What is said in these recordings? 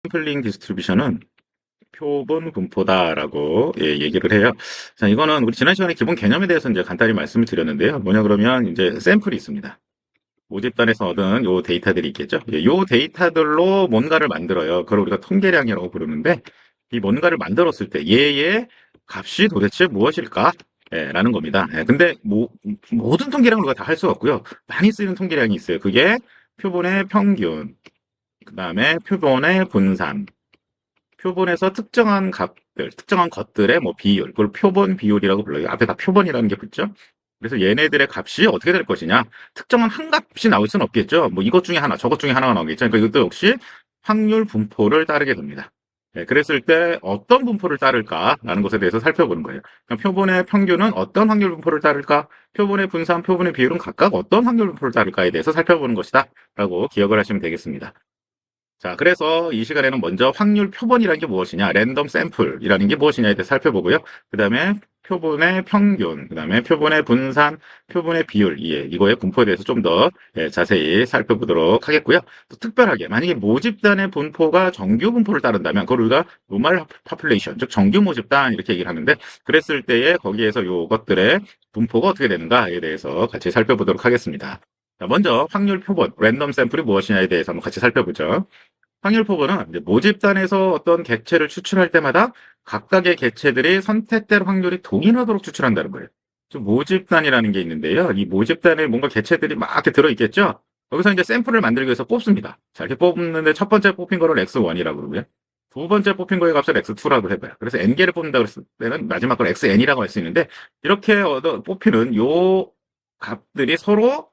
샘플링 디스트리뷰션은 표본 분포다라고 얘기를 해요. 자, 이거는 우리 지난 시간에 기본 개념에 대해서 이제 간단히 말씀을 드렸는데요. 뭐냐 그러면 이제 샘플이 있습니다. 모집단에서 얻은 요 데이터들이 있겠죠. 요 데이터들로 뭔가를 만들어요. 그걸 우리가 통계량이라고 부르는데 이 뭔가를 만들었을 때 얘의 값이 도대체 무엇일까? 라는 겁니다. 근데 모든 통계량을 우리가 다 할 수가 없고요. 많이 쓰이는 통계량이 있어요. 그게 표본의 평균, 그 다음에 표본의 분산, 표본에서 특정한 값들, 특정한 것들의 뭐 비율, 그걸 표본 비율이라고 불러요. 앞에 다 표본이라는 게 붙죠. 그래서 얘네들의 값이 어떻게 될 것이냐. 특정한 한 값이 나올 수는 없겠죠. 뭐 이것 중에 하나, 저것 중에 하나가 나오겠죠. 그러니까 이것도 역시 확률 분포를 따르게 됩니다. 그랬을 때 어떤 분포를 따를까라는 것에 대해서 살펴보는 거예요. 그러니까 표본의 평균은 어떤 확률 분포를 따를까? 표본의 분산, 표본의 비율은 각각 어떤 확률 분포를 따를까에 대해서 살펴보는 것이다. 라고 기억을 하시면 되겠습니다. 자, 그래서 이 시간에는 먼저 확률 표본이라는 게 무엇이냐, 랜덤 샘플이라는 게 무엇이냐에 대해서 살펴보고요. 그 다음에 표본의 평균, 그 다음에 표본의 분산, 표본의 비율, 이거의 분포에 대해서 좀 더 자세히 살펴보도록 하겠고요. 또 특별하게 만약에 모집단의 분포가 정규 분포를 따른다면 그걸 우리가 노멀 파퓰레이션, 즉 정규 모집단 이렇게 얘기를 하는데, 그랬을 때에 거기에서 요것들의 분포가 어떻게 되는가에 대해서 같이 살펴보도록 하겠습니다. 자, 먼저 확률 표본, 랜덤 샘플이 무엇이냐에 대해서 한번 같이 살펴보죠. 확률 표본은 이제 모집단에서 어떤 객체를 추출할 때마다 각각의 객체들이 선택될 확률이 동일하도록 추출한다는 거예요. 즉 모집단이라는 게 있는데요. 이 모집단에 뭔가 객체들이 막 이렇게 들어있겠죠? 여기서 이제 샘플을 만들기 위해서 뽑습니다. 자, 이렇게 뽑는데 첫 번째 뽑힌 거를 x1이라고 그러고요. 두 번째 뽑힌 거의 값을 x2라고 해봐요. 그래서 n개를 뽑는다고 했을 때는 마지막 걸 xn이라고 할 수 있는데, 이렇게 뽑히는 요 값들이 서로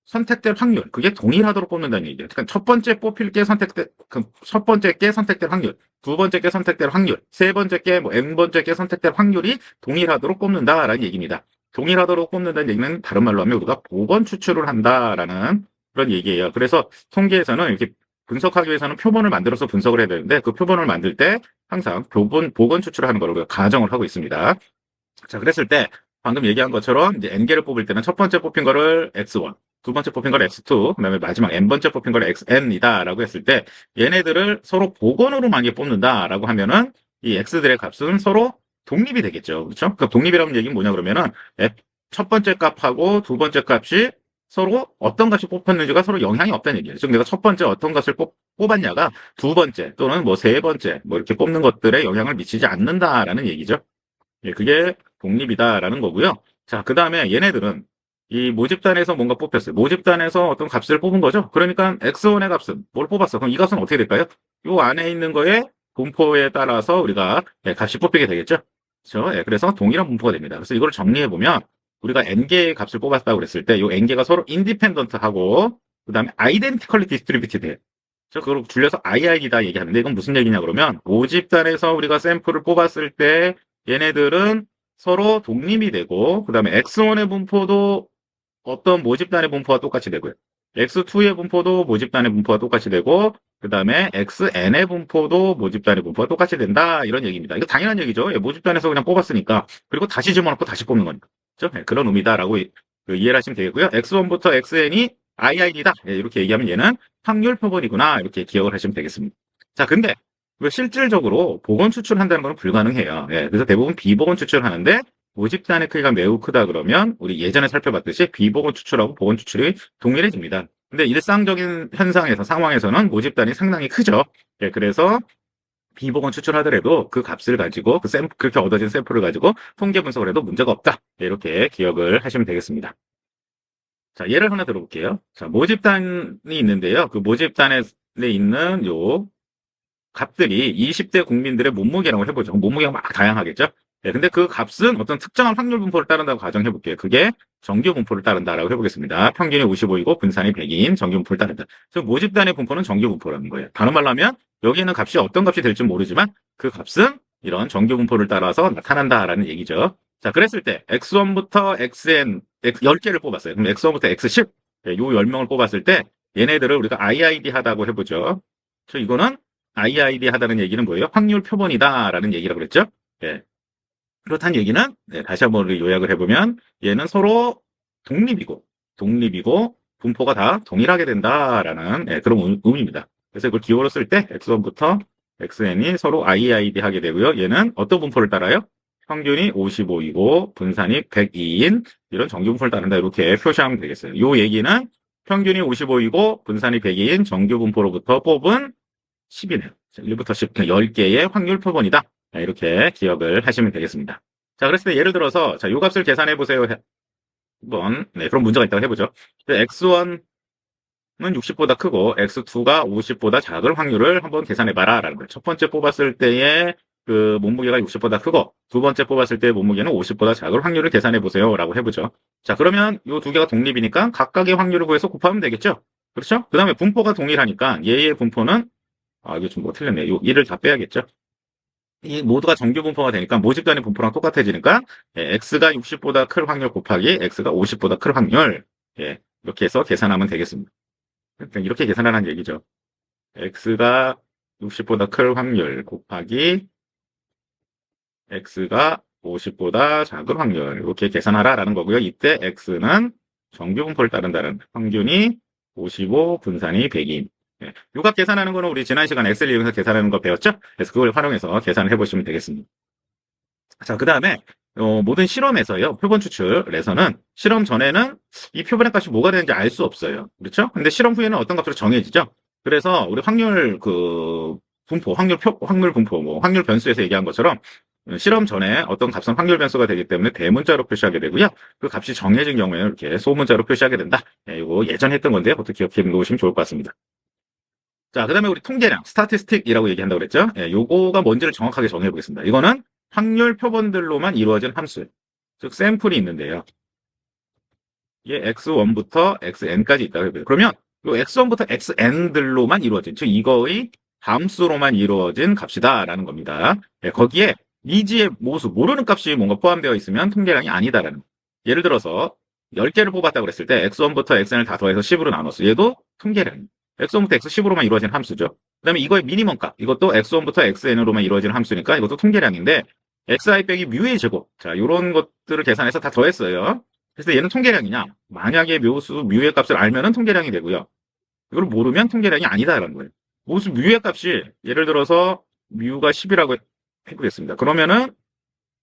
선택될 확률, 그게 동일하도록 뽑는다는 얘기예요. 그러니까 첫 번째 게 선택될 확률, 두 번째 게 선택될 확률, 세 번째 게 뭐 n번째 게 선택될 확률이 동일하도록 뽑는다라는 얘기입니다. 동일하도록 뽑는다는 얘기는 다른 말로 하면 우리가 복원 추출을 한다라는 그런 얘기예요. 그래서 통계에서는 이렇게 분석하기 위해서는 표본을 만들어서 분석을 해야 되는데, 그 표본을 만들 때 항상 복원 추출을 하는 걸 우리가 가정을 하고 있습니다. 자, 그랬을 때 방금 얘기한 것처럼 이제 n개를 뽑을 때는 첫 번째 뽑힌 거를 x1, 두 번째 뽑힌 거를 x2, 그다음에 마지막 n번째 뽑힌 거를 xn이다라고 했을 때 얘네들을 서로 복원으로 만약에 뽑는다라고 하면은 이 x들의 값은 서로 독립이 되겠죠. 그렇죠? 그러니까 독립이라는 얘기는 뭐냐 그러면은 첫 번째 값하고 두 번째 값이 서로 어떤 값이 뽑혔는지가 서로 영향이 없다는 얘기예요. 즉 내가 첫 번째 어떤 값을 뽑았냐가 두 번째 또는 뭐 세 번째 뭐 이렇게 뽑는 것들에 영향을 미치지 않는다라는 얘기죠. 그게 독립이다라는 거고요. 자, 그 다음에 얘네들은 이 모집단에서 뭔가 뽑혔어요. 모집단에서 어떤 값을 뽑은 거죠. 그러니까 x1의 값은 뭘 뽑았어? 그럼 이 값은 어떻게 될까요? 이 안에 있는 거에 분포에 따라서 우리가 값이 뽑히게 되겠죠. 그렇죠? 그래서 동일한 분포가 됩니다. 그래서 이걸 정리해 보면 우리가 n개의 값을 뽑았다고 그랬을 때 이 n개가 서로 인디펜던트하고 그다음에 아이덴티컬리 디스트리뷰티드. 그걸 줄여서 IID다 얘기하는데 이건 무슨 얘기냐 그러면 모집단에서 우리가 샘플을 뽑았을 때 얘네들은 서로 독립이 되고, 그 다음에 x1의 분포도 어떤 모집단의 분포와 똑같이 되고요. x2의 분포도 모집단의 분포와 똑같이 되고, 그 다음에 xn의 분포도 모집단의 분포와 똑같이 된다. 이런 얘기입니다. 이거 당연한 얘기죠. 모집단에서 그냥 뽑았으니까. 그리고 다시 집어넣고 다시 뽑는 거니까. 그렇죠? 그런 의미다라고 이해를 하시면 되겠고요. x1부터 xn이 IID다. 이렇게 얘기하면 얘는 확률 표본이구나. 이렇게 기억을 하시면 되겠습니다. 자, 근데 실질적으로 복원 추출한다는 건 불가능해요. 그래서 대부분 비복원 추출을 하는데 모집단의 크기가 매우 크다 그러면 우리 예전에 살펴봤듯이 비복원 추출하고 복원 추출이 동일해집니다. 근데 일상적인 현상에서 상황에서는 모집단이 상당히 크죠. 그래서 비복원 추출하더라도 그 값을 가지고 그렇게 얻어진 샘플을 가지고 통계 분석을 해도 문제가 없다. 이렇게 기억을 하시면 되겠습니다. 자, 예를 하나 들어볼게요. 자, 모집단이 있는데요. 그 모집단에 있는 요 값들이 20대 국민들의 몸무게라고 해보죠. 몸무게가 막 다양하겠죠? 근데 그 값은 어떤 특정한 확률 분포를 따른다고 가정해 볼게요. 그게 정규 분포를 따른다라고 해보겠습니다. 평균이 55이고 분산이 100인 정규 분포를 따른다. 즉 모집단의 분포는 정규 분포라는 거예요. 다른 말로 하면 여기에는 값이 어떤 값이 될지 모르지만 그 값은 이런 정규 분포를 따라서 나타난다라는 얘기죠. 자, 그랬을 때 x1부터 xn 10개를 뽑았어요. 그럼 x1부터 x10 요 10명을 뽑았을 때 얘네들을 우리가 IID 하다고 해보죠. 이거는 IID 하다는 얘기는 뭐예요? 확률 표본이다라는 얘기라고 그랬죠? 그렇다는 얘기는 다시 한번 우리 요약을 해보면 얘는 서로 독립이고 분포가 다 동일하게 된다라는 그런 의미입니다. 그래서 이걸 기호로 쓸 때 x1부터 xn이 서로 iid 하게 되고요. 얘는 어떤 분포를 따라요? 평균이 55이고 분산이 102인 이런 정규 분포를 따른다. 이렇게 표시하면 되겠어요. 이 얘기는 평균이 55이고 분산이 102인 정규 분포로부터 뽑은 10이네요. 1부터 10, 10개의 확률 표본이다. 이렇게 기억을 하시면 되겠습니다. 자, 그랬을 때 예를 들어서 자, 요 값을 계산해 보세요. 한번 그런 문제가 있다고 해보죠. x1은 60보다 크고 x2가 50보다 작을 확률을 한번 계산해봐라 라는 거예요. 첫 번째 뽑았을 때의 그 몸무게가 60보다 크고 두 번째 뽑았을 때 몸무게는 50보다 작을 확률을 계산해보세요 라고 해보죠. 자, 그러면 이 두 개가 독립이니까 각각의 확률을 구해서 곱하면 되겠죠. 그렇죠? 그 다음에 분포가 동일하니까 얘의 분포는 이게 좀 뭐 틀렸네. 요 1을 다 빼야겠죠. 이 모두가 정규 분포가 되니까 모집단의 분포랑 똑같아지니까 x가 60보다 클 확률 곱하기 x가 50보다 클 확률 이렇게 해서 계산하면 되겠습니다. 그러니까 이렇게 계산하라는 얘기죠. x가 60보다 클 확률 곱하기 x가 50보다 작은 확률 이렇게 계산하라라는 거고요. 이때 x는 정규 분포를 따른다는 평균이 55 분산이 100인 요각 계산하는 거는 우리 지난 시간 엑셀 이용해서 계산하는 거 배웠죠? 그래서 그걸 활용해서 계산을 해보시면 되겠습니다. 자, 그 다음에 모든 실험에서요, 표본 추출에서는 실험 전에는 이 표본의 값이 뭐가 되는지 알 수 없어요. 그렇죠? 근데 실험 후에는 어떤 값으로 정해지죠? 그래서 우리 확률 분포, 확률 분포, 뭐 확률 변수에서 얘기한 것처럼 실험 전에 어떤 값은 확률 변수가 되기 때문에 대문자로 표시하게 되고요. 그 값이 정해진 경우에는 이렇게 소문자로 표시하게 된다. 이거 예전에 했던 건데, 그것도 기억해 놓으시면 좋을 것 같습니다. 자, 그 다음에 우리 통계량, 스타티스틱이라고 얘기한다고 그랬죠? 요거가 뭔지를 정확하게 정해 보겠습니다. 이거는 확률 표본들로만 이루어진 함수, 즉 샘플이 있는데요. 이게 x1부터 xn까지 있다고 해요. 그러면 이 x1부터 xn들로만 이루어진, 즉 이거의 함수로만 이루어진 값이다라는 겁니다. 거기에 미지의 모수, 모르는 값이 뭔가 포함되어 있으면 통계량이 아니다라는 거예요. 예를 들어서 10개를 뽑았다고 그랬을 때 x1부터 xn을 다 더해서 10으로 나눴어. 얘도 통계량이에요. x1부터 x10으로만 이루어진 함수죠. 그 다음에 이거의 미니멈 값, 이것도 x1부터 xn으로만 이루어진 함수니까 이것도 통계량인데 xi 빼기 뮤의 제곱, 자, 이런 것들을 계산해서 다 더했어요. 그래서 얘는 통계량이냐? 만약에 묘수 뮤의 값을 알면은 통계량이 되고요. 이걸 모르면 통계량이 아니다라는 거예요. 모수 뮤의 값이 예를 들어서 뮤가 10이라고 해보겠습니다. 그러면은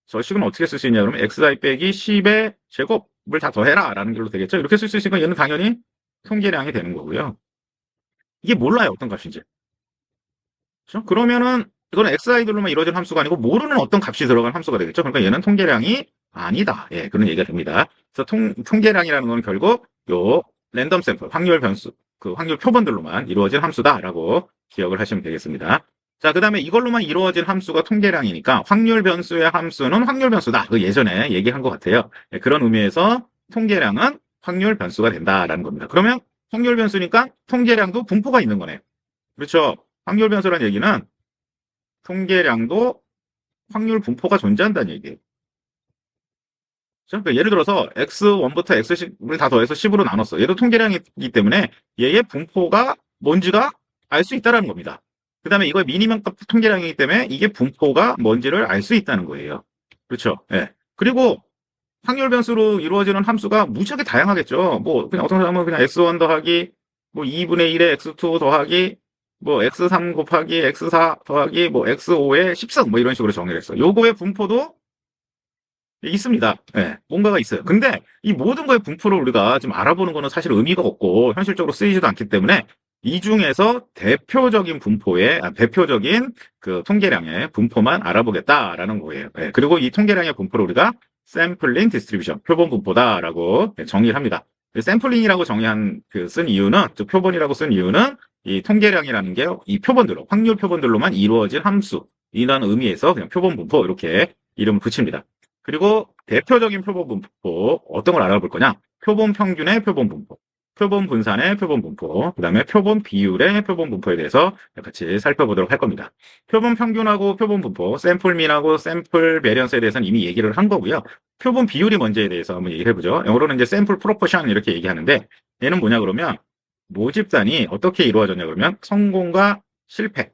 저 식은 어떻게 쓸 수 있냐? 그러면 xi 빼기 10의 제곱을 다 더해라 라는 걸로 되겠죠. 이렇게 쓸 수 있으니까 얘는 당연히 통계량이 되는 거고요. 이게 몰라요, 어떤 값인지. 그렇죠? 그러면은 이거는 xi들로만 이루어진 함수가 아니고 모르는 어떤 값이 들어간 함수가 되겠죠. 그러니까 얘는 통계량이 아니다. 그런 얘기가 됩니다. 그래서 통계량이라는 건 결국 요 랜덤 샘플, 확률 변수, 그 확률 표본들로만 이루어진 함수다라고 기억을 하시면 되겠습니다. 자, 그 다음에 이걸로만 이루어진 함수가 통계량이니까 확률 변수의 함수는 확률 변수다. 그 예전에 얘기한 것 같아요. 그런 의미에서 통계량은 확률 변수가 된다라는 겁니다. 그러면 확률 변수니까 통계량도 분포가 있는 거네요. 그렇죠? 확률 변수라는 얘기는 통계량도 확률 분포가 존재한다는 얘기예요. 그러니까 예를 들어서 x1부터 x10을 다 더해서 10으로 나눴어. 얘도 통계량이기 때문에 얘의 분포가 뭔지가 알 수 있다는 겁니다. 그 다음에 이거의 미니멈 값 통계량이기 때문에 이게 분포가 뭔지를 알 수 있다는 거예요. 그렇죠? 그리고 확률 변수로 이루어지는 함수가 무지하게 다양하겠죠. 뭐 그냥 어떤 사람은 그냥 x1 더하기 뭐 2분의 1의 x2 더하기 뭐 x3 곱하기 x4 더하기 뭐 x5의 10승 뭐 이런 식으로 정의를 했어. 요거의 분포도 있습니다. 뭔가가 있어요. 근데 이 모든 거의 분포를 우리가 좀 알아보는 거는 사실 의미가 없고 현실적으로 쓰이지도 않기 때문에 이 중에서 대표적인 대표적인 그 통계량의 분포만 알아보겠다라는 거예요. 그리고 이 통계량의 분포를 우리가 샘플링 디스트리뷰션, 표본 분포다라고 정의를 합니다. 샘플링이라고 쓴 이유는, 즉 표본이라고 쓴 이유는 이 통계량이라는 게 이 표본들로, 확률 표본들로만 이루어진 함수이라는 의미에서 그냥 표본 분포 이렇게 이름을 붙입니다. 그리고 대표적인 표본 분포 어떤 걸 알아볼 거냐? 표본 평균의 표본 분포, 표본 분산의 표본 분포, 그 다음에 표본 비율의 표본 분포에 대해서 같이 살펴보도록 할 겁니다. 표본 평균하고 표본 분포, 샘플 민하고 샘플 베리언스에 대해서는 이미 얘기를 한 거고요. 표본 비율이 뭔지에 대해서 한번 얘기를 해보죠. 영어로는 이제 샘플 프로포션 이렇게 얘기하는데 얘는 뭐냐 그러면 모집단이 어떻게 이루어졌냐 그러면 성공과 실패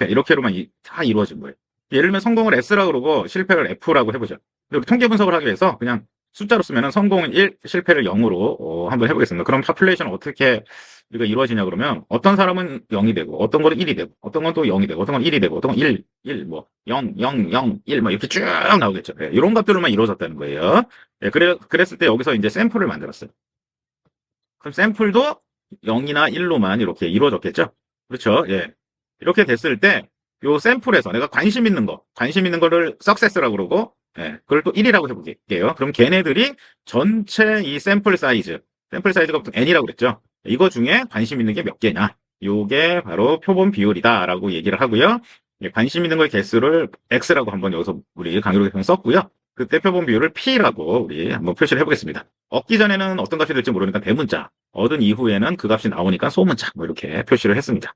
이렇게로만 다 이루어진 거예요. 예를 들면 성공을 S라고 그러고 실패를 F라고 해보죠. 통계 분석을 하기 위해서 그냥 숫자로 쓰면은 성공은 1, 실패를 0으로 한번 해보겠습니다. 그럼 파퓰레이션은 어떻게 우리가 이루어지냐 그러면 어떤 사람은 0이 되고 어떤 거는 1이 되고 어떤 건 또 0이 되고 어떤 건 1이 되고 어떤 건 1, 뭐 0, 0, 0, 1, 뭐 이렇게 쭉 나오겠죠. 예, 이런 것들로만 이루어졌다는 거예요. 예, 그랬을 때 여기서 이제 샘플을 만들었어요. 그럼 샘플도 0이나 1로만 이렇게 이루어졌겠죠? 그렇죠? 예. 이렇게 됐을 때, 요 샘플에서 내가 관심 있는 거를 석세스라고 그러고, 예. 그걸 또 1이라고 해볼게요. 그럼 걔네들이 전체 이 샘플 사이즈가 보통 n이라고 그랬죠? 이거 중에 관심 있는 게 몇 개냐? 요게 바로 표본 비율이다라고 얘기를 하고요. 예, 관심 있는 거의 개수를 x라고 한번 여기서 우리 강의로 썼고요. 그때 표본 비율을 p라고 우리 한번 표시를 해보겠습니다. 얻기 전에는 어떤 값이 될지 모르니까 대문자, 얻은 이후에는 그 값이 나오니까 소문자, 뭐 이렇게 표시를 했습니다.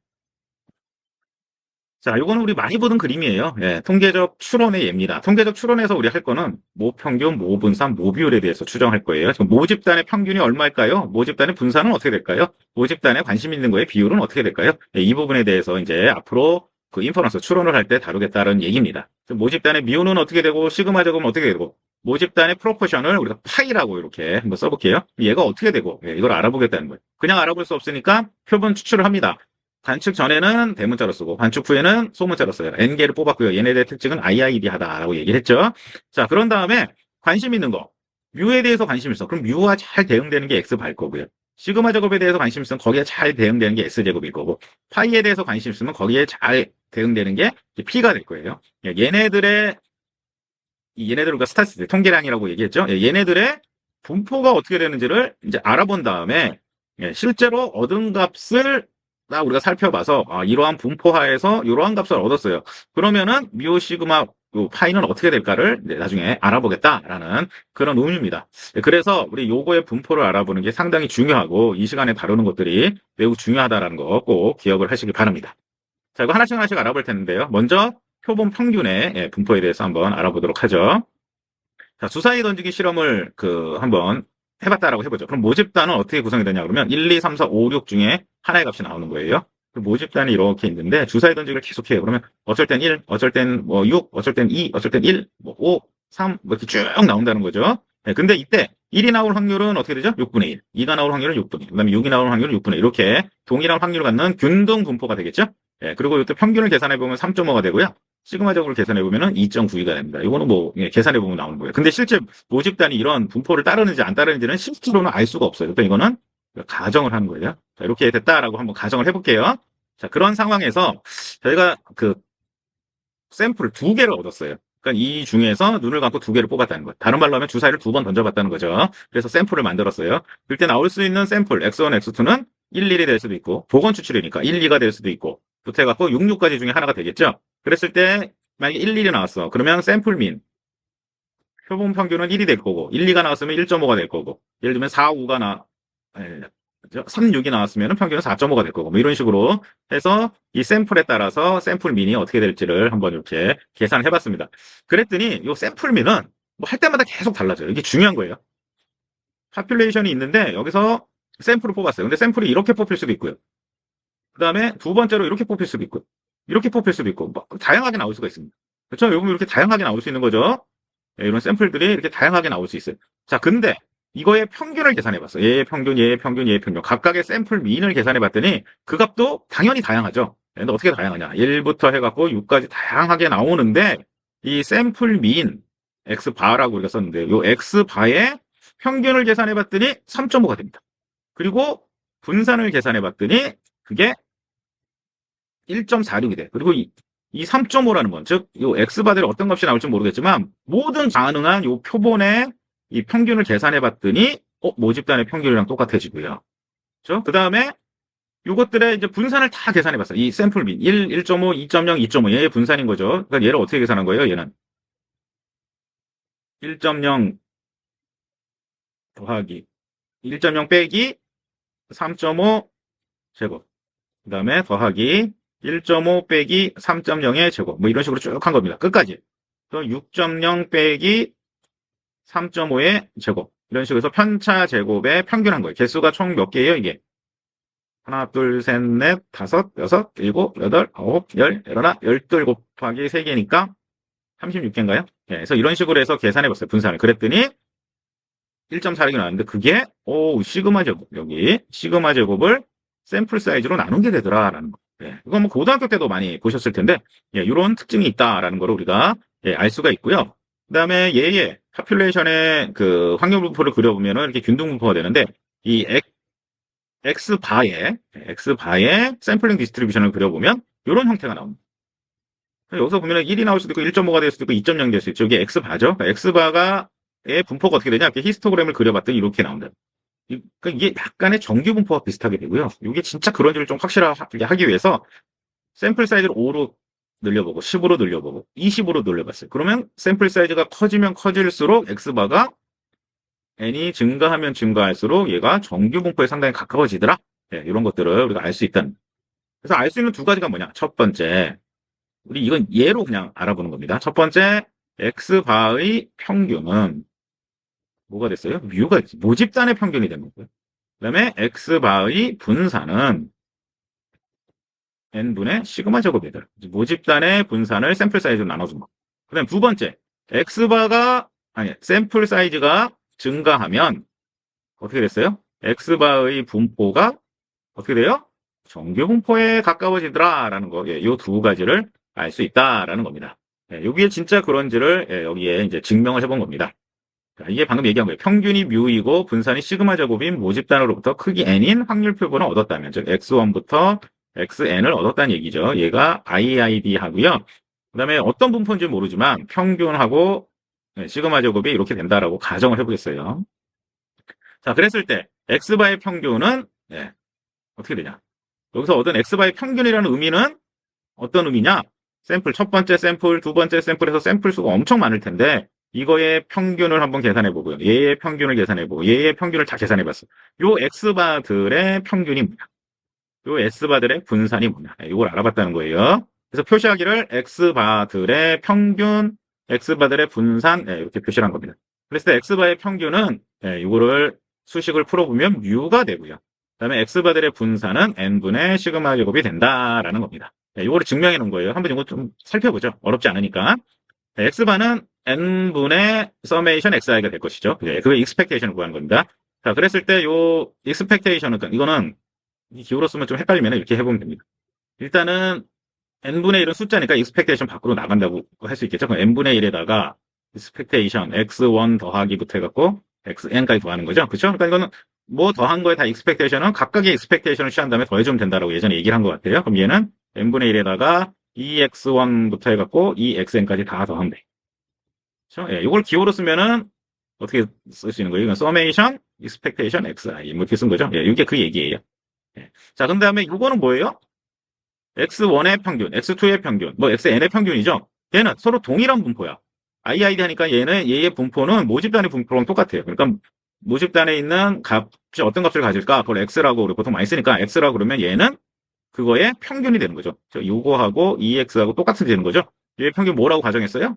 자, 요거는 우리 많이 보던 그림이에요. 예, 통계적 추론의 예입니다. 통계적 추론에서 우리 할 거는 모평균, 모분산, 모비율에 대해서 추정할 거예요. 지금 모집단의 평균이 얼마일까요? 모집단의 분산은 어떻게 될까요? 모집단에 관심 있는 거의 비율은 어떻게 될까요? 예, 이 부분에 대해서 이제 앞으로 그 인퍼런스 추론을 할 때 다루겠다는 얘기입니다. 모집단의 미우는 어떻게 되고, 시그마 제곱은 어떻게 되고, 모집단의 프로포션을 우리가 파이라고 이렇게 한번 써볼게요. 얘가 어떻게 되고, 예, 이걸 알아보겠다는 거예요. 그냥 알아볼 수 없으니까 표본 추출을 합니다. 관측 전에는 대문자로 쓰고 관측 후에는 소문자로 써요. N개를 뽑았고요. 얘네들의 특징은 IID하다라고 얘기를 했죠. 자, 그런 다음에 관심 있는 거. 뮤에 대해서 관심 있어. 그럼 뮤와 잘 대응되는 게 X발 거고요. 시그마 제곱에 대해서 관심 있으면 거기에 잘 대응되는 게 S제곱일 거고, 파이에 대해서 관심 있으면 거기에 잘 대응되는 게 P가 될 거예요. 얘네들의 우리가 스타티스틱 통계량이라고 얘기했죠. 얘네들의 분포가 어떻게 되는지를 이제 알아본 다음에 실제로 얻은 값을 우리가 살펴봐서 이러한 분포하에서 이러한 값을 얻었어요. 그러면은 미오 시그마 파이는 어떻게 될까를 나중에 알아보겠다라는 그런 의미입니다. 그래서 우리 요거의 분포를 알아보는 게 상당히 중요하고 이 시간에 다루는 것들이 매우 중요하다라는 거 꼭 기억을 하시길 바랍니다. 자, 이거 하나씩 알아볼 텐데요. 먼저 표본 평균의 분포에 대해서 한번 알아보도록 하죠. 자, 주사위 던지기 실험을 한번 해봤다라고 해보죠. 그럼 모집단은 어떻게 구성이 되냐 그러면 1, 2, 3, 4, 5, 6 중에 하나의 값이 나오는 거예요. 모집단이 이렇게 있는데 주사위 던지기를 계속해요. 그러면 어쩔 땐 1, 어쩔 땐 뭐 6, 어쩔 땐 2, 어쩔 땐 1, 뭐 5, 3, 뭐 이렇게 쭉 나온다는 거죠. 네, 근데 이때 1이 나올 확률은 어떻게 되죠? 6분의 1. 2가 나올 확률은 6분의 1. 그 다음에 6이 나올 확률은 6분의 1. 이렇게 동일한 확률을 갖는 균등 분포가 되겠죠? 네, 그리고 이때 평균을 계산해보면 3.5가 되고요. 시그마적으로 계산해보면 2.92가 됩니다. 이거는 뭐, 계산해보면 나오는 거예요. 근데 실제 모집단이 이런 분포를 따르는지 안 따르는지는 실제로는 알 수가 없어요. 그러니까 이거는 가정을 하는 거예요. 자, 이렇게 됐다라고 한번 가정을 해볼게요. 자, 그런 상황에서 저희가 샘플을 2개를 얻었어요. 그러니까 이 중에서 눈을 감고 2개를 뽑았다는 거예요. 다른 말로 하면 주사위를 2번 던져봤다는 거죠. 그래서 샘플을 만들었어요. 그때 나올 수 있는 샘플 X1, X2는 1, 1이 될 수도 있고, 보건 추출이니까 1, 2가 될 수도 있고, 붙어갖고 6, 6까지 중에 하나가 되겠죠. 그랬을 때 만약에 1, 1이 나왔어. 그러면 샘플 민 표본 평균은 1이 될 거고, 1, 2가 나왔으면 1.5가 될 거고, 예를 들면 4, 5가 3, 6이 나왔으면 평균은 4.5가 될 거고, 뭐 이런 식으로 해서 이 샘플에 따라서 샘플 민이 어떻게 될지를 한번 이렇게 계산을 해봤습니다. 그랬더니 이 샘플 민은 뭐 할 때마다 계속 달라져요. 이게 중요한 거예요. 파퓰레이션이 있는데 여기서 샘플을 뽑았어요. 근데 샘플이 이렇게 뽑힐 수도 있고요. 그 다음에 두 번째로 이렇게 뽑힐 수도 있고, 이렇게 뽑힐 수도 있고, 뭐 다양하게 나올 수가 있습니다. 그렇죠? 여러분 이렇게 다양하게 나올 수 있는 거죠. 이런 샘플들이 이렇게 다양하게 나올 수 있어요. 자, 근데 이거의 평균을 계산해봤어요. 얘의 평균, 얘의 평균, 얘의 평균. 각각의 샘플 민을 계산해봤더니 그 값도 당연히 다양하죠. 근데 어떻게 다양하냐? 1부터 해갖고 6까지 다양하게 나오는데 이 샘플 민 X바라고 우리가 썼는데 이 X바의 평균을 계산해봤더니 3.5가 됩니다. 그리고 분산을 계산해봤더니 그게 1.46이 돼. 그리고 이 3.5라는 건, 즉, 이 X바들이 어떤 값이 나올지 모르겠지만, 모든 가능한 이 표본의 이 평균을 계산해봤더니, 모집단의 평균이랑 똑같아지고요. 그죠? 그 다음에, 이것들의 이제 분산을 다 계산해봤어요. 이 샘플 민, 1, 1.5, 2.0, 2.5. 얘의 분산인 거죠. 그러니까 얘를 어떻게 계산한 거예요? 얘는. 1.0 더하기, 1.0 빼기 3.5 제곱. 그 다음에 더하기 1.5 빼기 3.0의 제곱. 뭐 이런 식으로 쭉 한 겁니다. 끝까지. 또 6.0 빼기 3.5의 제곱. 이런 식으로 해서 편차 제곱에 평균한 거예요. 개수가 총 몇 개예요, 이게? 하나, 둘, 셋, 넷, 다섯, 여섯, 일곱, 여덟, 아홉, 열, 열하나, 열둘 곱하기 3개니까 36개인가요? 예, 그래서 이런 식으로 해서 계산해 봤어요. 분산을. 그랬더니 1.46이 나왔는데 그게 시그마 제곱 여기 시그마 제곱을 샘플 사이즈로 나눈 게 되더라라는 거. 예, 이건 뭐 고등학교 때도 많이 보셨을 텐데 예, 이런 특징이 있다라는 걸 우리가 예, 알 수가 있고요. 그다음에 얘의 파퓰레이션의 그 확률 분포를 그려보면은 이렇게 균등 분포가 되는데 이 X바의 샘플링 디스트리뷰션을 그려보면 이런 형태가 나옵니다. 여기서 보면 1이 나올 수도 있고 1.5가 될 수도 있고 2.0이 될 수 있죠. 이게 X바죠. 그러니까 X바의 분포가 어떻게 되냐? 이렇게 히스토그램을 그려봤더니 이렇게 나온다. 그러니까 이게 약간의 정규 분포와 비슷하게 되고요. 이게 진짜 그런지를 좀 확실하게 하기 위해서 샘플 사이즈를 5로 늘려보고 10으로 늘려보고 20으로 늘려봤어요. 그러면 샘플 사이즈가 커지면 커질수록 X바가 n이 증가하면 증가할수록 얘가 정규 분포에 상당히 가까워지더라. 네, 이런 것들을 우리가 알 수 있다는. 그래서 알 수 있는 두 가지가 뭐냐? 첫 번째, 우리 이건 예로 그냥 알아보는 겁니다. 첫 번째, x바의 평균은 뭐가 됐어요? 뮤가 됐어요. 모집단의 평균이 된 거고요. 그 다음에 x바의 분산은 n분의 시그마 제곱이다. 모집단의 분산을 샘플 사이즈로 나눠준 거. 그 다음 두 번째, 샘플 사이즈가 증가하면 어떻게 됐어요? x바의 분포가 어떻게 돼요? 정규 분포에 가까워지더라라는 거. 예, 이 두 가지를 알 수 있다라는 겁니다. 예, 여기에 진짜 그런지를 예, 여기에 이제 증명을 해본 겁니다. 자, 이게 방금 얘기한 거예요. 평균이 뮤이고 분산이 시그마 제곱인 모집단으로부터 크기 n인 확률 표본을 얻었다면, 즉 x1부터 xn을 얻었다는 얘기죠. 얘가 IID 하고요. 그 다음에 어떤 분포인지 모르지만 평균하고 예, 시그마 제곱이 이렇게 된다라고 가정을 해보겠어요. 자, 그랬을 때 x바의 평균은 예, 어떻게 되냐? 여기서 얻은 x바의 평균이라는 의미는 어떤 의미냐? 샘플, 첫 번째 샘플, 두 번째 샘플에서 샘플 수가 엄청 많을 텐데 이거의 평균을 한번 계산해 보고요. 얘의 평균을 계산해 보고 얘의 평균을 다 계산해 봤어. 요 x바들의 평균이 뭐냐? 요 s바들의 분산이 뭐냐? 이걸 알아봤다는 거예요. 그래서 표시하기를 x바들의 평균, x바들의 분산 이렇게 표시를 한 겁니다. 그랬을 때 x바의 평균은 이거를 수식을 풀어보면 뮤가 되고요. 그 다음에 x바들의 분산은 n분의 시그마 제곱이 된다라는 겁니다. 이거를 증명해 놓은 거예요. 한번 이거 좀 살펴보죠. 어렵지 않으니까. x바는 n분의 서메이션 xi가 될 것이죠. 그게 익스펙테이션을 구하는 겁니다. 자, 그랬을 때 요 익스펙테이션은 이거는 기호로 쓰면 좀 헷갈리면 이렇게 해보면 됩니다. 일단은 n분의 1은 숫자니까 익스펙테이션 밖으로 나간다고 할 수 있겠죠. 그럼 n분의 1에다가 익스펙테이션 x1 더하기부터 해갖고 xn까지 더하는 거죠. 그렇죠? 그러니까 이거는 뭐 더한 거에 다 익스펙테이션은 각각의 익스펙테이션을 취한 다음에 더해주면 된다라고 예전에 얘기를 한 것 같아요. 그럼 얘는 n분의 1에다가 2x1부터 해갖고 2xn까지 다 더하면 돼. 그렇죠? 예, 이걸 기호로 쓰면은 어떻게 쓸 수 있는 거예요? 이건 서메이션 익스펙테이션 xi 뭐 이렇게 쓴 거죠. 예, 이게 그 얘기예요. 예. 자, 그 다음에 이거는 뭐예요? x1의 평균, x2의 평균, 뭐 xn의 평균이죠. 얘는 서로 동일한 분포야. IID 하니까 얘의 분포는 모집단의 분포랑 똑같아요. 그러니까 모집단에 있는 값이 어떤 값을 가질까? 그걸 x라고 우리 보통 많이 쓰니까 x라고 그러면 얘는 그거의 평균이 되는 거죠. 요거하고 2x하고 똑같이 되는 거죠. 얘의 평균 뭐라고 가정했어요?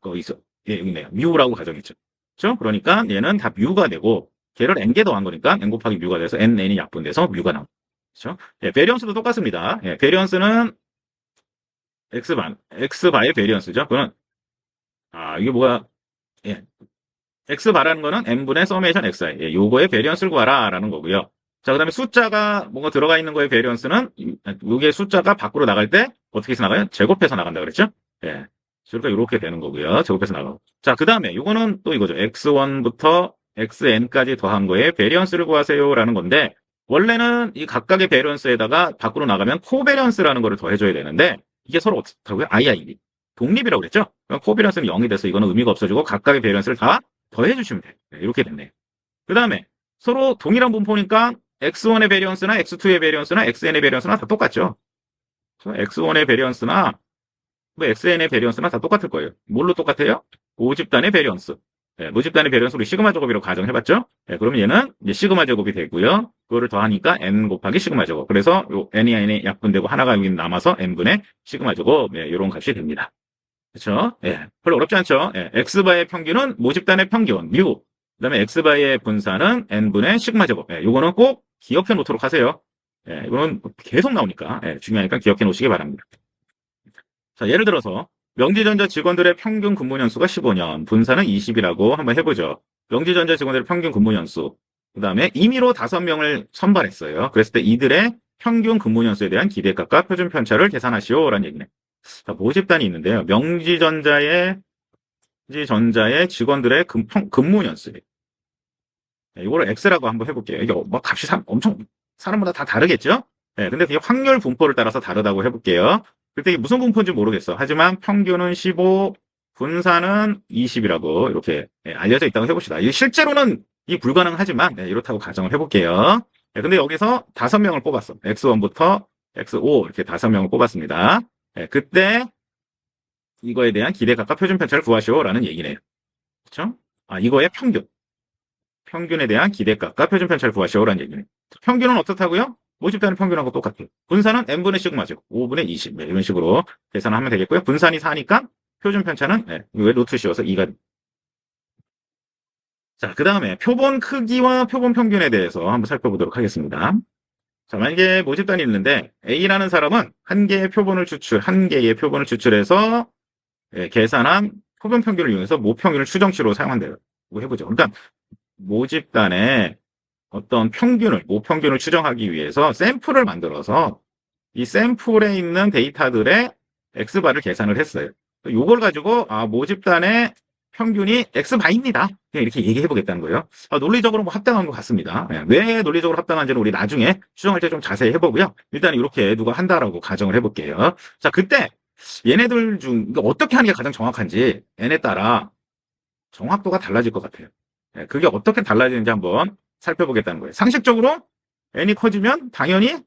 거기 있어. 예, 여기 있네요. 뮤라고 가정했죠. 그렇죠? 그러니까 얘는 다 뮤가 되고 걔를 n개 더한 거니까 n 곱하기 뮤가 돼서 n이 약분돼서 뮤가 나옵니다. 그렇죠? 예, 베리언스도 똑같습니다. 예, 베리언스는 x바의 베리언스죠. 그거는 이게 뭐가 예, x바라는 거는 n분의 서메이션 xi. 예, 요거의 베리언스를 구하라라는 거고요. 자, 그 다음에 숫자가 뭔가 들어가 있는 거의 베리언스는 요게 숫자가 밖으로 나갈 때 어떻게 해서 나가요? 제곱해서 나간다 그랬죠? 예. 그러니까 이렇게 되는 거고요. 제곱해서 나가고. 자, 그 다음에 요거는 또 이거죠. x1부터 xn까지 더한 거에 베리언스를 구하세요라는 건데 원래는 이 각각의 베리언스에다가 밖으로 나가면 코베리언스라는 거를 더해줘야 되는데 이게 서로 어떻다고요? IID. 독립이라고 그랬죠? 그럼 코베리언스는 0이 돼서 이거는 의미가 없어지고 각각의 베리언스를 다 더해주시면 돼요. 네, 이렇게 됐네요. 그 다음에 서로 동일한 분포니까 x1의 베리언스나 x2의 베리언스나 xn의 베리언스나 다 똑같죠. x1의 베리언스나 뭐 xn의 베리언스나 다 똑같을 거예요. 뭘로 똑같아요? 모집단의 베리언스. 네, 모집단의 베리언스 우리 시그마 제곱이라고 가정해봤죠? 네, 그러면 얘는 이제 시그마 제곱이 되고요. 그거를 더하니까 n 곱하기 시그마 제곱. 그래서 요 n이 n이 약분되고 하나가 여기 남아서 n분의 시그마 제곱. 네, 이런 값이 됩니다. 그렇죠? 예, 별로 어렵지 않죠? 예, x바의 평균은 모집단의 평균, 뮤. 그다음에 x바의 분산은 n분의 시그마 제곱. 예, 요거는 꼭 기억해 놓도록 하세요. 예, 이거는 계속 나오니까 중요하니까 기억해 놓으시기 바랍니다. 자, 예를 들어서 명지전자 직원들의 평균 근무 년수가 15년, 분산은 20이라고 한번 해보죠. 명지전자 직원들의 평균 근무 연수, 그 다음에 임의로 5명을 선발했어요. 그랬을 때 이들의 평균 근무 연수에 대한 기대값과 표준 편차를 계산하시오라는 얘기네. 자, 모집단이 있는데요. 명지전자의 직원들의 근무 연수. 이거를 X라고 한번 해볼게요. 이게 뭐 값이 엄청 사람마다 다 다르겠죠? 네, 근데 그게 확률 분포를 따라서 다르다고 해볼게요. 그때 이게 무슨 분포인지 모르겠어. 하지만 평균은 15, 분산은 20이라고 이렇게 알려져 있다고 해봅시다. 이게 실제로는 이 불가능하지만 이렇다고 가정을 해볼게요. 근데 여기서 5명을 뽑았어. X1부터 X5 이렇게 5명을 뽑았습니다. 그때 이거에 대한 기대값과 표준 편차를 구하시오라는 얘기네요. 그렇죠? 이거의 평균에 대한 기대값과 표준 편차를 구하시오라는 얘기네. 평균은 어떻다고요? 모집단의 평균하고 똑같아요. 분산은 n분의 시그마죠. 5분의 20 이런 식으로 계산을 하면 되겠고요. 분산이 4니까 표준 편차는 왜 루트 씌워서 2가. 자, 그 다음에 표본 크기와 표본 평균에 대해서 한번 살펴보도록 하겠습니다. 자, 만약에 모집단이 있는데 A라는 사람은 한 개의 표본을 추출해서 계산한 표본 평균을 이용해서 모평균을 추정치로 사용한대요. 해보죠. 그러니까 모집단의 어떤 모평균을 추정하기 위해서 샘플을 만들어서 이 샘플에 있는 데이터들의 X바를 계산을 했어요. 이걸 가지고 모집단의 평균이 X바입니다. 이렇게 얘기해 보겠다는 거예요. 논리적으로 뭐 합당한 것 같습니다. 왜 논리적으로 합당한지는 우리 나중에 추정할 때 좀 자세히 해보고요. 일단 이렇게 누가 한다라고 가정을 해볼게요. 자, 그때 얘네들 중 어떻게 하는 게 가장 정확한지 n에 따라 정확도가 달라질 것 같아요. 그게 어떻게 달라지는지 한번 살펴보겠다는 거예요. 상식적으로 n이 커지면 당연히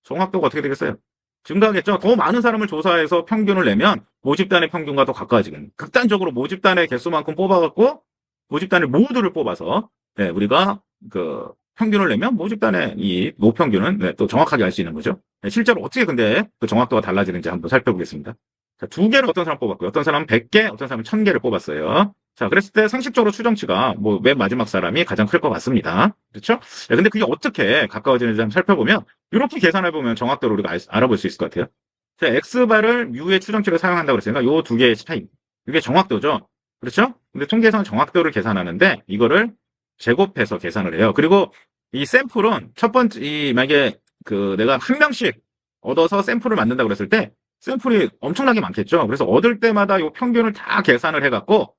정확도가 어떻게 되겠어요? 증가하겠죠. 더 많은 사람을 조사해서 평균을 내면 모집단의 평균과 더 가까워지겠네. 극단적으로 모집단의 개수만큼 뽑아갖고 모집단을 모두를 뽑아서 우리가 그 평균을 내면 모집단의 이 모평균은 또 정확하게 알 수 있는 거죠. 실제로 어떻게 근데 그 정확도가 달라지는지 한번 살펴보겠습니다. 자, 2개를 어떤 사람 뽑았고요. 어떤 사람은 100개, 어떤 사람은 1000개를 뽑았어요. 자, 그랬을 때 상식적으로 추정치가 맨 마지막 사람이 가장 클 것 같습니다. 그렇죠? 근데 그게 어떻게 가까워지는지 한번 살펴보면 이렇게 계산해보면 정확도를 우리가 알아볼 수 있을 것 같아요. 자, X바를 Mu의 추정치로 사용한다고 그랬으니까 요 두 개의 차이. 이게 정확도죠? 그렇죠? 근데 통계상 정확도를 계산하는데 이거를 제곱해서 계산을 해요. 그리고 이 샘플은 만약에 내가 한 명씩 얻어서 샘플을 만든다고 그랬을 때 샘플이 엄청나게 많겠죠. 그래서 얻을 때마다 요 평균을 다 계산을 해갖고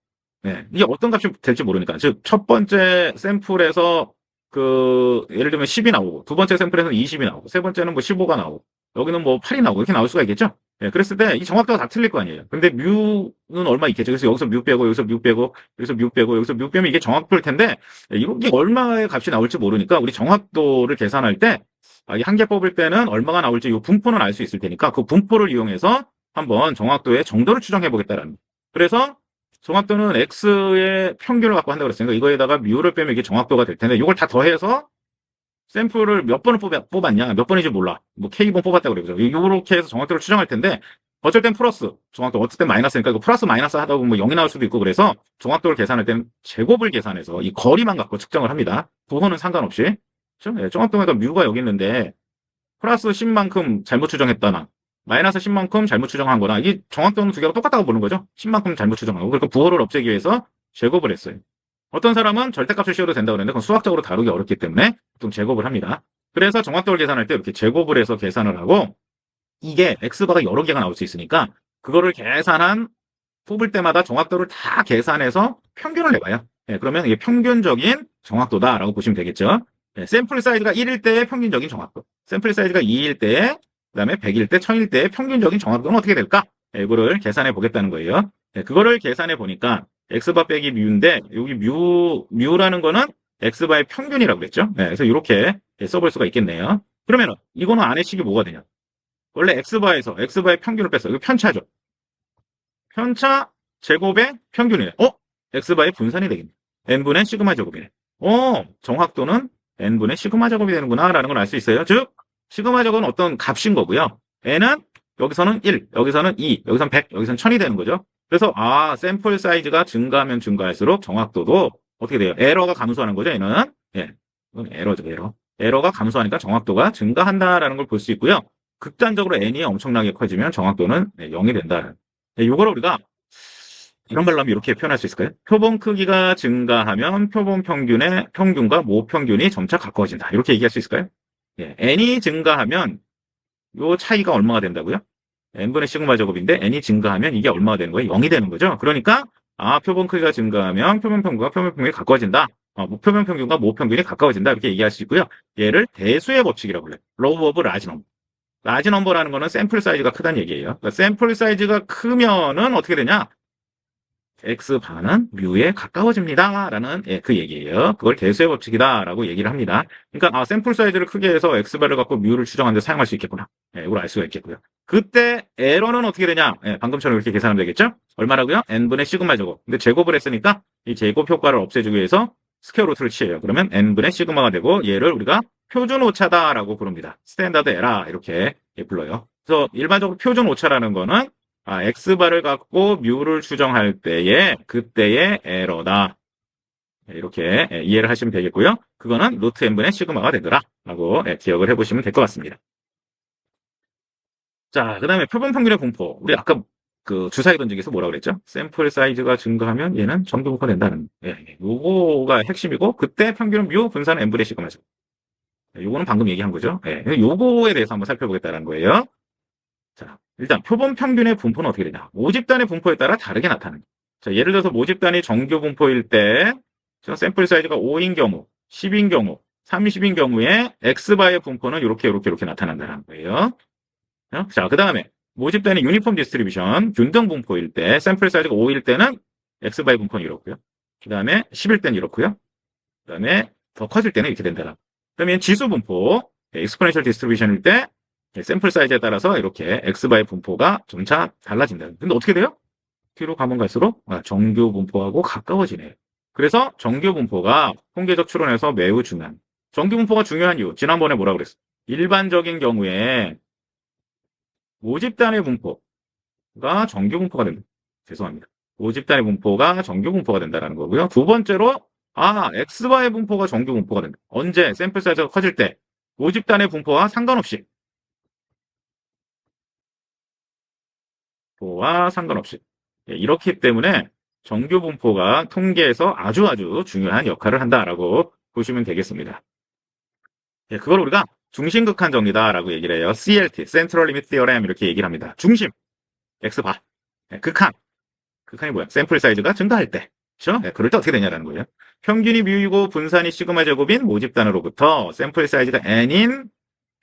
이게 어떤 값이 될지 모르니까. 즉, 첫 번째 샘플에서 예를 들면 10이 나오고, 두 번째 샘플에서는 20이 나오고, 세 번째는 뭐 15가 나오고, 여기는 뭐 8이 나오고, 이렇게 나올 수가 있겠죠? 그랬을 때 이 정확도가 다 틀릴 거 아니에요. 근데 뮤는 얼마 있겠죠? 그래서 여기서 뮤 빼고, 여기서 뮤 빼고, 여기서 뮤 빼고, 여기서 뮤 빼면 이게 정확도일 텐데, 이게 얼마의 값이 나올지 모르니까, 우리 정확도를 계산할 때, 이 한 개 뽑을 때는 얼마가 나올지 이 분포는 알 수 있을 테니까, 그 분포를 이용해서 한번 정확도의 정도를 추정해 보겠다라는. 그래서, 정확도는 X의 평균을 갖고 한다고 그랬으니까 이거에다가 뮤를 빼면 이게 정확도가 될 텐데 이걸 다 더해서 샘플을 몇 번을 뽑았냐 몇 번인지 몰라 뭐 K번 뽑았다고 그러죠. 이렇게 해서 정확도를 추정할 텐데 어쩔 땐 플러스 정확도 어쩔 땐 마이너스니까 이거 플러스 마이너스 하다 보면 뭐 0이 나올 수도 있고 그래서 정확도를 계산할 때는 제곱을 계산해서 이 거리만 갖고 측정을 합니다. 부호는 상관없이. 그렇죠? 정확도가 뮤가 여기 있는데 플러스 10만큼 잘못 추정했다나 마이너스 10만큼 잘못 추정한 거나 이게 정확도는 두 개가 똑같다고 보는 거죠. 10만큼 잘못 추정하고 그러니까 부호를 없애기 위해서 제곱을 했어요. 어떤 사람은 절대값을 씌워도 된다고 그랬는데 그건 수학적으로 다루기 어렵기 때문에 보통 제곱을 합니다. 그래서 정확도를 계산할 때 이렇게 제곱을 해서 계산을 하고 이게 X바가 여러 개가 나올 수 있으니까 그거를 뽑을 때마다 정확도를 다 계산해서 평균을 내봐요. 그러면 이게 평균적인 정확도다라고 보시면 되겠죠. 샘플 사이즈가 1일 때의 평균적인 정확도, 샘플 사이즈가 2일 때의 그다음에 100일 때, 1000일 때의 평균적인 정확도는 어떻게 될까? 이거를 계산해 보겠다는 거예요. 그거를 계산해 보니까 X바 빼기 뮤인데 여기 뮤라는 거는 X바의 평균이라고 그랬죠. 그래서 이렇게 써볼 수가 있겠네요. 그러면 이거는 안에 식이 뭐가 되냐? 원래 X바에서 X바의 평균을 뺐어. 이거 편차죠. 편차 제곱의 평균이네. X바의 분산이 되겠네. n분의 시그마 제곱이네. 정확도는 n분의 시그마 제곱이 되는구나 라는 걸 알 수 있어요. 즉 시그마 제곱은 어떤 값인 거고요. n은 여기서는 1, 여기서는 2, 여기서는 100, 여기서는 1000이 되는 거죠. 그래서 샘플 사이즈가 증가하면 증가할수록 정확도도 어떻게 돼요? 에러가 감소하는 거죠. 얘는 이건 에러죠. 에러가 감소하니까 정확도가 증가한다라는 걸 볼 수 있고요. 극단적으로 n이 엄청나게 커지면 정확도는 0이 된다. 이거를 우리가 이런 말로 하면 이렇게 표현할 수 있을까요? 표본 크기가 증가하면 표본 평균의 평균과 모평균이 점차 가까워진다. 이렇게 얘기할 수 있을까요? 예, n이 증가하면 요 차이가 얼마가 된다고요? n분의 시그마 제곱인데 n이 증가하면 이게 얼마가 되는 거예요? 0이 되는 거죠. 그러니까 표본 크기가 증가하면 표본 평균과 표본 평균이 가까워진다. 표본 평균과 모평균이 가까워진다. 이렇게 얘기할 수 있고요. 얘를 대수의 법칙이라고 불러요. 로우 오브 라지 넘버. 라지 넘버라는 거는 샘플 사이즈가 크다는 얘기예요. 그러니까 샘플 사이즈가 크면은 어떻게 되냐? X반은 뮤에 가까워집니다. 라는 그 얘기예요. 그걸 대수의 법칙이다. 라고 얘기를 합니다. 그러니까 샘플 사이즈를 크게 해서 X반을 갖고 뮤를 추정하는 데 사용할 수 있겠구나. 이걸 알 수가 있겠고요. 그때 에러는 어떻게 되냐? 방금처럼 이렇게 계산하면 되겠죠? 얼마라고요? n분의 시그마 제곱. 근데 제곱을 했으니까 이 제곱 효과를 없애주기 위해서 스퀘어 루트를 취해요. 그러면 n분의 시그마가 되고 얘를 우리가 표준 오차다라고 부릅니다. 스탠다드 에라 이렇게 불러요. 그래서 일반적으로 표준 오차라는 거는 X바를 갖고 뮤를 추정할 때에 그때의 에러다. 이렇게 이해를 하시면 되겠고요. 그거는 루트 n분의 시그마가 되더라 라고 기억을 해보시면 될 것 같습니다. 자, 그 다음에 표본 평균의 분포. 우리 아까 그 주사위 던지기에서 뭐라고 그랬죠? 샘플 사이즈가 증가하면 얘는 정규 분포가 된다는. 요거가 핵심이고 그때 평균은 뮤 분산은 n분의 시그마죠. 요거는 방금 얘기한 거죠. 요거에 대해서 한번 살펴보겠다는 거예요. 자, 일단 표본 평균의 분포는 어떻게 되냐? 모집단의 분포에 따라 다르게 나타납니다. 자, 예를 들어서 모집단이 정규 분포일 때 샘플 사이즈가 5인 경우, 10인 경우, 30인 경우에 X바의 분포는 이렇게 나타난다는 거예요. 자, 그 다음에 모집단이 유니폼 디스트리뷰션, 균등 분포일 때 샘플 사이즈가 5일 때는 X바의 분포는 이렇고요. 그 다음에 10일 때는 이렇고요. 그 다음에 더 커질 때는 이렇게 된다. 그 다음에 지수 분포, 익스포넨셜 디스트리뷰션일 때 샘플 사이즈에 따라서 이렇게 X바의 분포가 점차 달라진다. 근데 어떻게 돼요? 뒤로 가면 갈수록 정규 분포하고 가까워지네요. 그래서 정규 분포가 통계적 추론에서 매우 중요한. 정규 분포가 중요한 이유. 지난번에 뭐라 그랬어? 일반적인 경우에 모집단의 분포가 정규 분포가 된다. 죄송합니다. 모집단의 분포가 정규 분포가 된다는 거고요. 두 번째로 X바의 분포가 정규 분포가 된다. 언제? 샘플 사이즈가 커질 때 모집단의 분포와 상관없이 이렇기 때문에 정규 분포가 통계에서 아주 중요한 역할을 한다라고 보시면 되겠습니다. 그걸 우리가 중심극한 정리다라고 얘기를 해요. CLT, Central Limit Theorem 이렇게 얘기를 합니다. 중심, X바, 극한이 뭐야? 샘플 사이즈가 증가할 때. 그렇죠? 그럴 때 어떻게 되냐라는 거예요. 평균이 뮤이고 분산이 시그마 제곱인 모집단으로부터 샘플 사이즈가 n인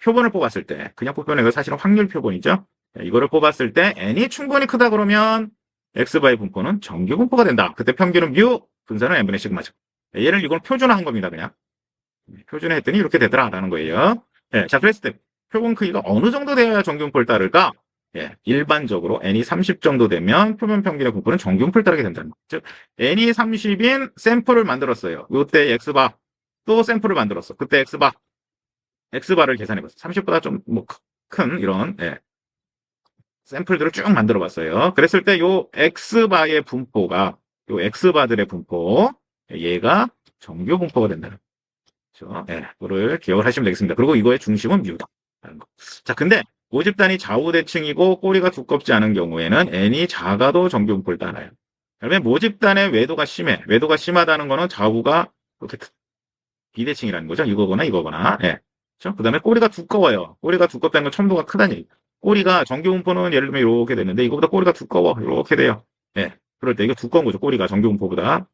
표본을 뽑았을 때, 그냥 뽑으면 이거 사실은 확률 표본이죠. 이거를 뽑았을 때 n이 충분히 크다 그러면 X바의 분포는 정규 분포가 된다. 그때 평균은 뮤, 분산은 n분의 시그마죠. 얘를 이건 표준화한 겁니다. 그냥. 표준화했더니 이렇게 되더라라는 거예요. 자, 그랬을 때 표본 크기가 어느 정도 되어야 정규 분포를 따를까? 일반적으로 n이 30 정도 되면 표본 평균의 분포는 정규 분포를 따르게 된다는 거죠. 즉, n이 30인 샘플을 만들었어요. 이때 X바, 또 샘플을 만들었어. 그때 X바를 계산해봤어. 30보다 좀 큰 이런 샘플들을 쭉 만들어 봤어요. 그랬을 때 요 X바의 분포가 요 X바들의 분포 얘가 정규 분포가 된다는 거죠. 그거를 기억을 하시면 되겠습니다. 그리고 이거의 중심은 뮤다. 자, 근데 모집단이 좌우대칭이고 꼬리가 두껍지 않은 경우에는 n이 작아도 정규 분포를 따라요. 그러면 모집단의 외도가 심해. 외도가 심하다는 거는 좌우가 이렇게 비대칭이라는 거죠. 이거거나. 그렇죠? 그 다음에 꼬리가 두꺼워요. 꼬리가 두껍다는 건 첨도가 크다는 얘기. 꼬리가 정규 분포는 예를 들면 이렇게 됐는데 이거보다 꼬리가 두꺼워. 이렇게 돼요. 그럴 때 이거 두꺼운 거죠. 꼬리가 정규 분포보다.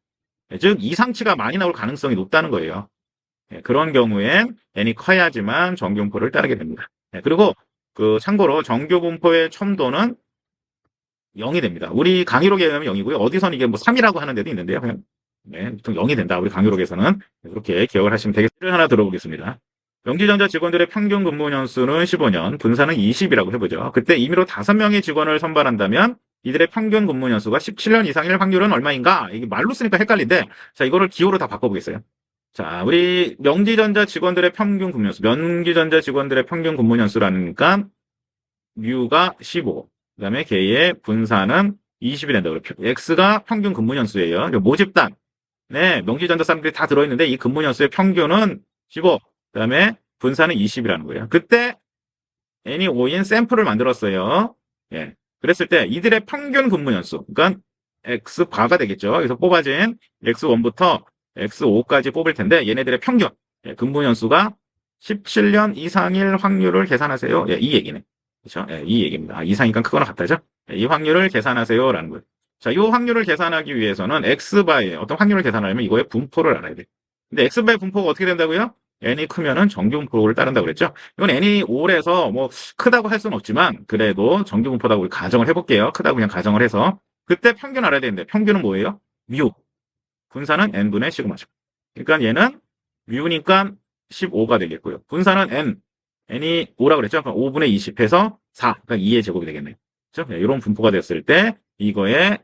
즉 이상치가 많이 나올 가능성이 높다는 거예요. 그런 경우엔 n이 커야지만 정규 분포를 따르게 됩니다. 그리고 참고로 정규 분포의 첨도는 0이 됩니다. 우리 강의록에 의하면 0이고요. 어디선 이게 뭐 3이라고 하는 데도 있는데요. 그냥 보통 0이 된다. 우리 강의록에서는 그렇게 기억을 하시면 되겠습니다. 하나 들어보겠습니다. 명지전자 직원들의 평균 근무 년수는 15년, 분산은 20이라고 해보죠. 그때 임의로 5명의 직원을 선발한다면 이들의 평균 근무 년수가 17년 이상일 확률은 얼마인가? 이게 말로 쓰니까 헷갈린데, 자, 이거를 기호로 다 바꿔보겠어요. 자, 우리 명지전자 직원들의 평균 근무 년수, 명지전자 직원들의 평균 근무 년수라니까 뮤가 15, 그 다음에 걔의 분산은 20이 된다. X가 평균 근무 년수예요. 모집단, 명지전자 사람들이 다 들어있는데 이 근무 년수의 평균은 15, 그 다음에 분산은 20이라는 거예요. 그때 n이 5인 샘플을 만들었어요. 그랬을 때 이들의 평균 근무 년수, 그러니까 x바가 되겠죠. 그래서 뽑아진 x1부터 x5까지 뽑을 텐데 얘네들의 평균, 근무연수가 17년 이상일 확률을 계산하세요. 이 얘기네. 그렇죠? 이 얘기입니다. 이상이니까 크거나 같다죠? 이 확률을 계산하세요라는 거예요. 자, 이 확률을 계산하기 위해서는 x바의 어떤 확률을 계산하려면 이거의 분포를 알아야 돼. 근데 x바의 분포가 어떻게 된다고요? n이 크면은 정규분포를 따른다고 그랬죠? 이건 n이 5에서 뭐 크다고 할 수는 없지만 그래도 정규분포라고 우리 가정을 해볼게요. 크다고 그냥 가정을 해서 그때 평균 알아야 되는데 평균은 뭐예요? 뮤. 분산은 n분의 시그마죠. 그러니까 얘는 뮤니까 15가 되겠고요. 분산은 n이 5라고 그랬죠? 그럼 5분의 20 해서 4, 그러니까 2의 제곱이 되겠네요. 그렇죠? 이런 분포가 됐을 때 이거를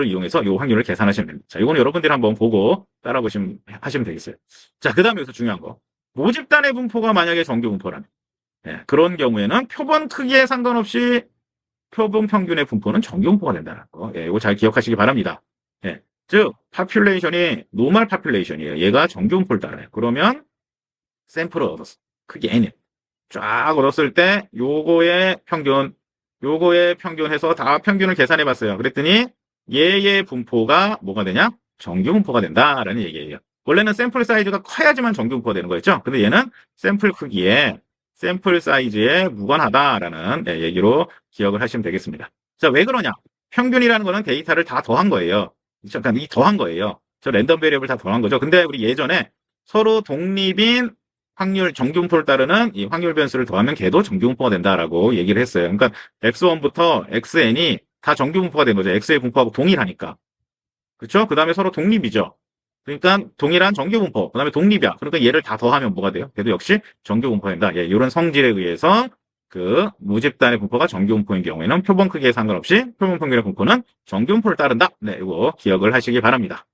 이용해서 이 확률을 계산하시면 됩니다. 자, 이거는 여러분들이 한번 보고 하시면 되겠어요. 자, 그 다음에 여기서 중요한 거. 모집단의 분포가 만약에 정규 분포라면, 그런 경우에는 표본 크기에 상관없이 표본 평균의 분포는 정규 분포가 된다는 거. 이거 잘 기억하시기 바랍니다. 즉, 파퓰레이션이 노멀 파퓰레이션이에요. 얘가 정규 분포를 따라요. 그러면 샘플을 얻었어. 크기 n을 쫙 얻었을 때 요거의 평균 해서 다 평균을 계산해 봤어요. 그랬더니 얘의 분포가 뭐가 되냐? 정규 분포가 된다라는 얘기예요. 원래는 샘플 사이즈가 커야지만 정규 분포가 되는 거였죠. 근데 얘는 샘플 크기에 샘플 사이즈에 무관하다라는 얘기로 기억을 하시면 되겠습니다. 자, 왜 그러냐? 평균이라는 거는 데이터를 다 더한 거예요. 잠깐 이 더한 거예요. 저 랜덤 베리어블 다 더한 거죠. 근데 우리 예전에 서로 독립인 확률 정규분포를 따르는 이 확률 변수를 더하면 걔도 정규분포가 된다라고 얘기를 했어요. 그러니까 x1부터 xn이 다 정규분포가 된 거죠. x의 분포하고 동일하니까. 그렇죠? 그 다음에 서로 독립이죠. 그러니까 동일한 정규분포. 그 다음에 독립이야. 그러니까 얘를 다 더하면 뭐가 돼요? 걔도 역시 정규분포가 된다. 이런 성질에 의해서 그 무집단의 분포가 정규분포인 경우에는 표본 크기에 상관없이 표본 평균의 분포는 정규분포를 따른다. 이거 기억을 하시기 바랍니다.